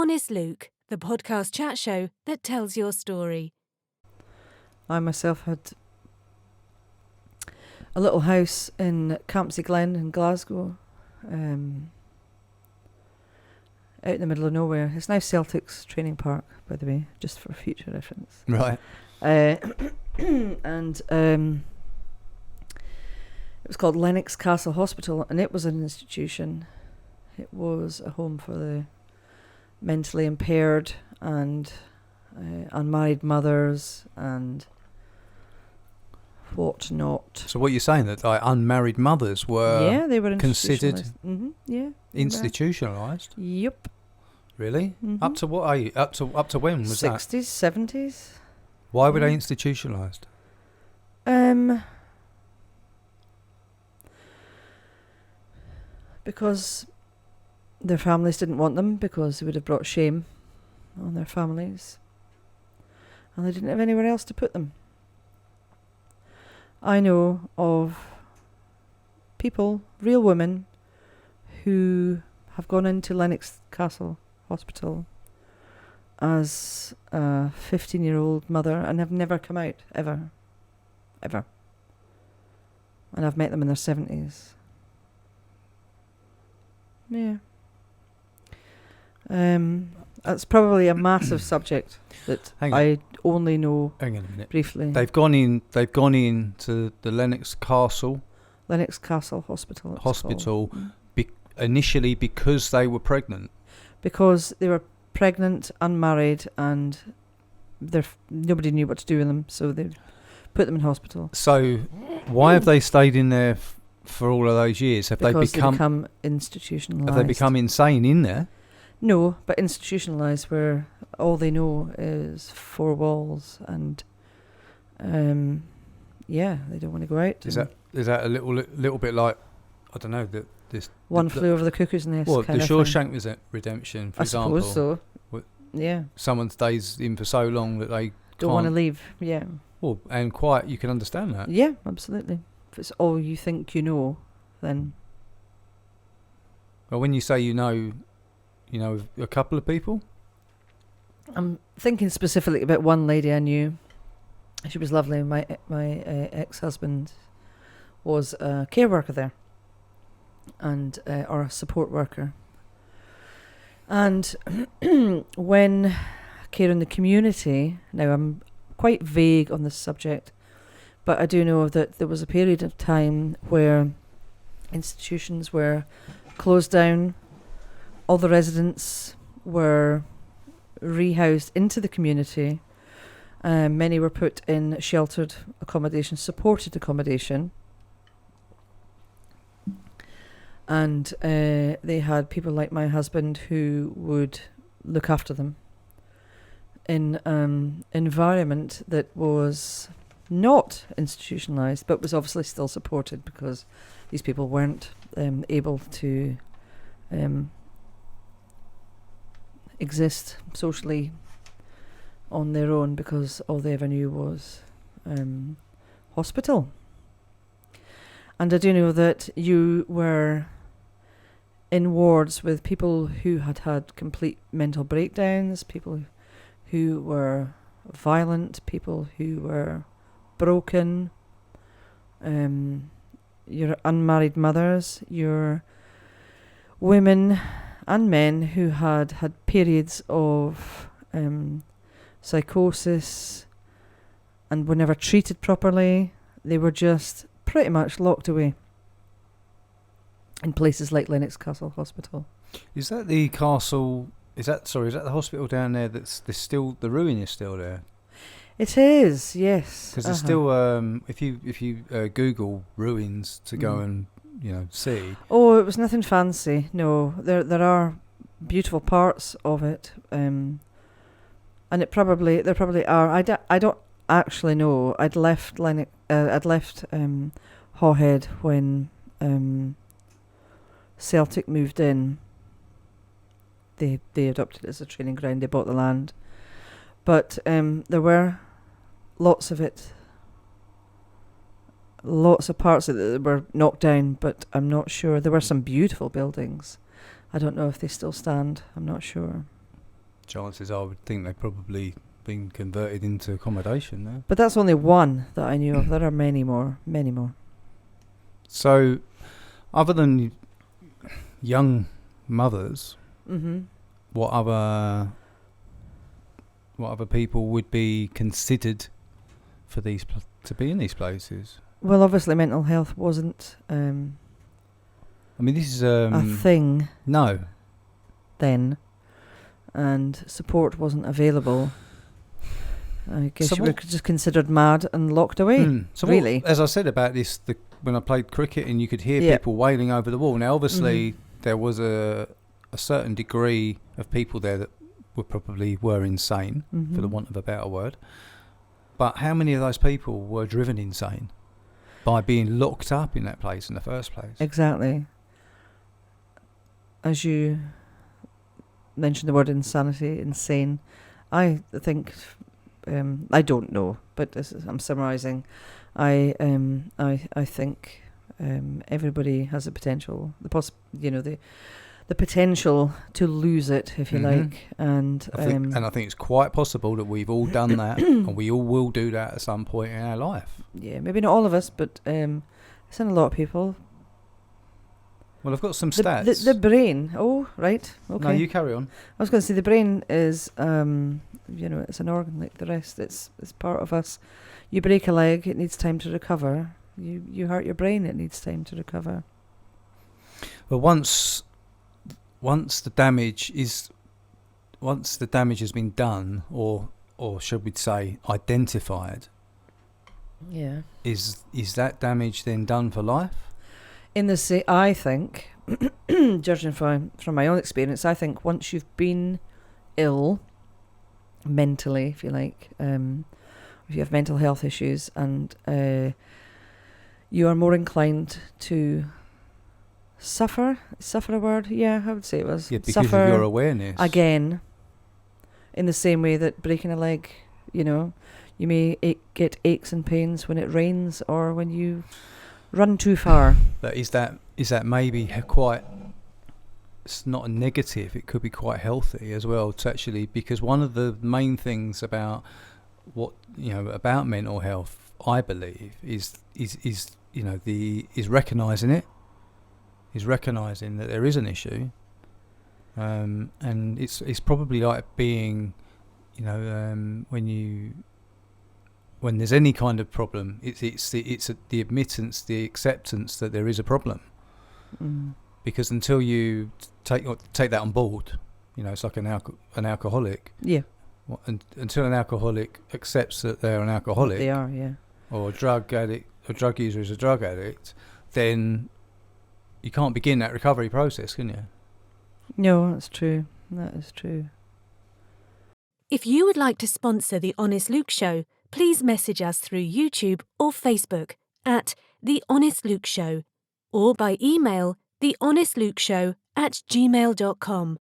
Honest Luke, the podcast chat show that tells your story. I myself had a little house in Campsie Glen in Glasgow, out in the middle of nowhere. It's now Celtic's training park, by the way, just for future reference. Right. And it was called Lennox Castle Hospital, and it was an institution. It was a home for the mentally impaired and unmarried mothers and whatnot. So what you're saying, that like unmarried mothers were they were considered institutionalised. institutionalised? Yep. Really? Mhm. Up to what age? Up to when was that? 60s, 70s. Why were they institutionalised? Because their families didn't want them, because they would have brought shame on their families, and they didn't have anywhere else to put them. I know of people, real women, who have gone into Lennox Castle Hospital as a 15-year-old mother and have never come out, ever. And I've met them in their 70s. Yeah. That's probably a massive subject that I only know Hang on a minute. briefly. They've gone in to the Lennox Castle Hospital. it's called. Initially because they were pregnant. Because they were pregnant, unmarried, and nobody knew what to do with them, so they put them in hospital. So why have they stayed in there for all of those years? Have Because they become institutionalised. Have they become insane in there? No, but institutionalised, where all they know is four walls, and they don't want to go out. Is that a little bit like, I don't know, this One Flew Over the Cuckoo's Nest? Well, kind the of Shawshank Redemption, for I example. suppose so. Yeah. Someone stays in for so long that they Don't want to leave. Yeah. Well, and quite, you can understand that. Yeah, absolutely. If it's all you think you know, then. Well, when you say you know a couple of people. I'm thinking specifically about one lady I knew. She was lovely. My ex-husband was a care worker there, and or a support worker. And when care in the community, now I'm quite vague on this subject, but I do know that there was a period of time where institutions were closed down. All the residents were rehoused into the community. Many were put in sheltered accommodation, supported accommodation. And they had people like my husband who would look after them in environment that was not institutionalised, but was obviously still supported, because these people weren't able to exist socially on their own, because all they ever knew was hospital. And I do know that you were in wards with people who had had complete mental breakdowns, people who were violent, people who were broken, your unmarried mothers, your women and men who had periods of psychosis and were never treated properly. They were just pretty much locked away in places like Lennox Castle Hospital. Is that the castle? Is that the hospital down there? That's still, the ruin is still there. It is, yes. Because it's still, if you Google ruins to go and see. Oh, it was nothing fancy. No, there are beautiful parts of it, and there probably are. I don't actually know. I'd left Hawhead when Celtic moved in. They adopted it as a training ground. They bought the land, but there were lots of parts that were knocked down, but I'm not sure. There were some beautiful buildings. I don't know if they still stand. I'm not sure. chances are I would think they've probably been converted into accommodation now. But that's only one that I knew of. There are many more. So, other than young mothers, Mm-hmm. what other people would be considered for these to be in these places? Well, obviously mental health wasn't I mean, this is a thing no. then, and support wasn't available. I guess So you were what- just considered mad and locked away. So really? as I said about this, when I played cricket and you could hear Yeah. people wailing over the wall. Now, obviously, there was a certain degree of people there that were insane, for the want of a better word. But how many of those people were driven insane by being locked up in that place in the first place? Exactly. As you mentioned the word insane, I think, I don't know, but I'm summarising. I think everybody has the potential, the potential to lose it, if you like, and I think it's quite possible that we've all done that, and we all will do that at some point in our life. yeah, maybe not all of us, but it's in a lot of people. Well, I've got some stats. The brain. Oh, right. Okay. No, you carry on. I was going to say the brain is, it's an organ like the rest. It's part of us. You break a leg, it needs time to recover. You hurt your brain, it needs time to recover. But once the damage has been done, or should we say identified, Yeah. is that damage then done for life? I think, judging from my own experience, I think once you've been ill, mentally, if you like, if you have mental health issues, and you are more inclined to suffer. Is suffer a word? Yeah, I would say it was. Yeah, because suffer of your awareness. again, in the same way that breaking a leg, you may get aches and pains when it rains or when you run too far. But is that maybe quite? It's not a negative. It could be quite healthy as well. To actually, because one of the main things about about mental health, I believe, is recognizing it. Is recognizing that there is an issue, and it's probably like being, when there's any kind of problem, it's the admittance, the acceptance that there is a problem. Because until you take that on board, it's like an alcoholic. Yeah. Until an alcoholic accepts that they're an alcoholic, They are, yeah. or a drug addict, a drug user is a drug addict, then you can't begin that recovery process, can you? No, that's true. That is true. If you would like to sponsor The Honest Luke Show, please message us through YouTube or Facebook at The Honest Luke Show, or by email thehonestluke@gmail.com.